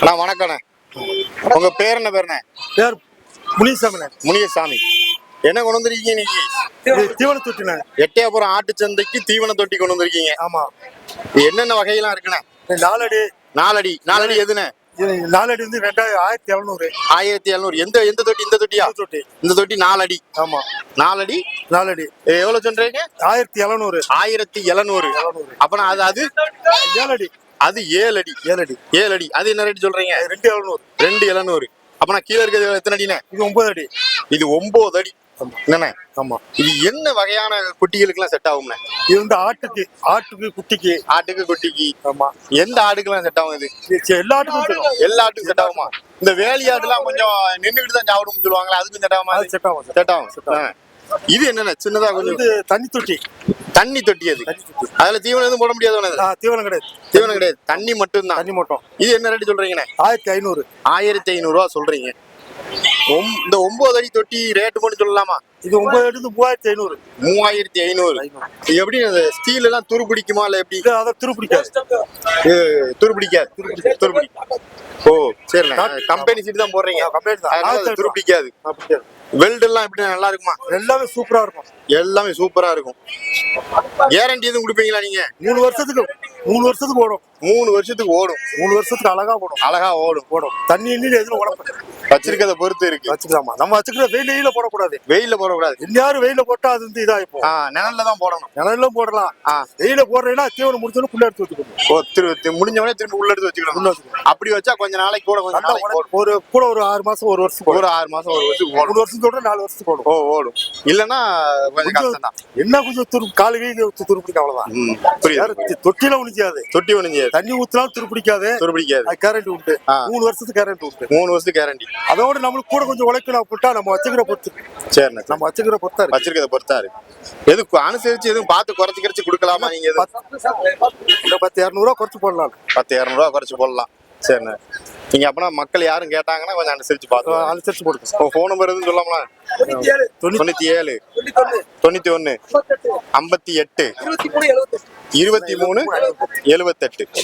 அண்ணா வணக்கண்ணே. உங்க பேர் என்ன பேருண்ணே? பேர் முனிசாமிண்ணே. முனியசாமி. என்ன கொண்டு வந்திருக்கீங்க இன்னைக்கு? தீவன தொட்டிண்ணே. எட்டயபுரம் ஆட்டு சந்தைக்கு தீவன தொட்டி கொண்டு வந்திருக்கீங்க. ஆமா. என்னென்ன வகையெல்லாம் இருக்குண்ணே? 4 அடி. 4 அடி. 4 அடி எதுண்ணே? 4 அடி வந்து 1700. 1700. எந்த தொட்டி? இந்த தொட்டியா? தொட்டி. இந்த தொட்டி 4 அடி. ஆமா. 4 அடி. 4 அடி. எவ்வளவு சொல்றீங்க? 1700. 1700. அப்பனா அது 7 அடி. அது 7 அடி. 7 அடி. 7 அடி. அது என்ன ரேட் சொல்றீங்க? 2700. 2700. அப்பனா கீழ இருக்கிறது எத்தனை அடிண்ணே? இது 9 அடி. இது 9 அடி. என்னண்ணே? ஆமா. இது என்ன வகையான குட்டிகளுக்கெல்லாம் செட் ஆகும்ண்ணே? இது வந்து ஆட்டுக்கு குட்டிக்கு. ஆட்டுக்கு குட்டிக்கு. ஆமா. எந்த ஆடுக்கெல்லாம் செட் ஆகும் இது? எல்லா ஆட்டுக்கும் எல்லா ஆட்டுக்கும் செட் ஆகுமா? இந்த வேலி ஆடுலாம் கொஞ்சம் நின்றுட்டு தான் சாப்பிடும்னு சொல்லுவாங்களா, அதுக்கும் செட் ஆகுமா? செட் ஆகும். செட் ஆகும். இது என்னண்ணே? சின்னதா கொஞ்சம் இது தண்ணி தொட்டி. தண்ணி தொட்டி. அது அதுல தீவனம் எதுவும் போட முடியாது? தீவனம் கிடையாது. தீவனம் கிடையாது, தண்ணி மட்டும் தான். தண்ணி மட்டும். இது என்ன ரேட் சொல்றீங்கண்ணே? 1500. 1500 ரூபா சொல்றீங்க. இந்த 9 அடி தொட்டி ரேட் மட்டும் சொல்லலாமா? இது 9 அடி 3500. 3500. எப்படி ஸ்டீல் எல்லாம் துரு பிடிக்குமா இல்ல எப்படி? அதை துரு பிடிக்காது. துரு பிடிக்காது. ஓ சரிண்ணே. கம்பெனி சீட் தான் போடுறீங்க. துரு பிடிக்காது. வெல்ட் எல்லாம் எப்படி நல்லா இருக்குமா? எல்லாமே சூப்பரா இருக்கும். எல்லாமே சூப்பரா இருக்கும். கேரண்டி எதுவும் கொடுப்பீங்களா நீங்க? 3 வருஷத்துக்கு ஓடும். 3 வருஷத்துக்கு ஓடும். 3 வருஷத்துக்கு அழகா ஓடும். தண்ணி எதுவும் உடம்பு வச்சிருக்கத பொறுத்து இருக்கு. வச்சுக்கலாமா? நம்ம வச்சுக்கிற வெயில போடக்கூடாது. வெயில போடக்கூடாது. எல்லாரும் வெயில போட்டா அது வந்து இதாயிப்போம். நிழல்ல தான் போடணும். நிழல்ல போடலாம். வெயில போடுறீங்கன்னா தீவனம் முடிச்சோன்னு புள்ள எடுத்து வச்சுக்கணும். முடிஞ்சவனே திரும்ப உள்ள எடுத்து வச்சுக்கணும். அப்படி வச்சா கொஞ்ச நாளைக்கு கூட ஒரு 6 மாசம் 1 வருஷம். ஒரு 6 மாசம் 1 வருஷத்துக்கு 3 வருஷத்தோட 4 வருஷத்துக்கு ஓடும். ஓடும். இல்லன்னா கொஞ்சம் கஷ்டம் தான். என்ன கொஞ்சம் காலுகை துருப்பிடிக்க அவ்வளவுதான். தொட்டில ஒழிஞ்சாது. தொட்டி ஒழிஞ்சாது. தண்ணி ஊத்தினாலும் துருப்பிடிக்காது. கேரண்டி உண்டு. 3 வருஷத்துக்கு கேரண்டி உண்டு. 3 வருஷத்துக்கு கேரண்டி. அதோட நம்மளுக்கு கூட கொஞ்சம் உழைக்கணும் அப்படின்ட்டா நம்ம வச்சுக்கிற பொறுத்து. சரிண்ணே. நம்ம வச்சுக்கிற பொறுத்தா இருக்கு. வச்சிருக்கிறத பொறுத்தா இருக்கு. எதுக்கு அனுசரிச்சு எதுவும் பார்த்து குறைச்சு கொடுக்கலாமா? நீங்க 10-200 குறைச்சு போடலாம். 10-200 குறைச்சு போடலாம். சரிண்ணே. நீங்க அப்பனா மக்கள் யாரும் கேட்டாங்கன்னா கொஞ்சம் அனுசரிச்சு போடுங்க. போன் நம்பர் எதுவும் சொல்லாமலா? 97 91 58 23 78.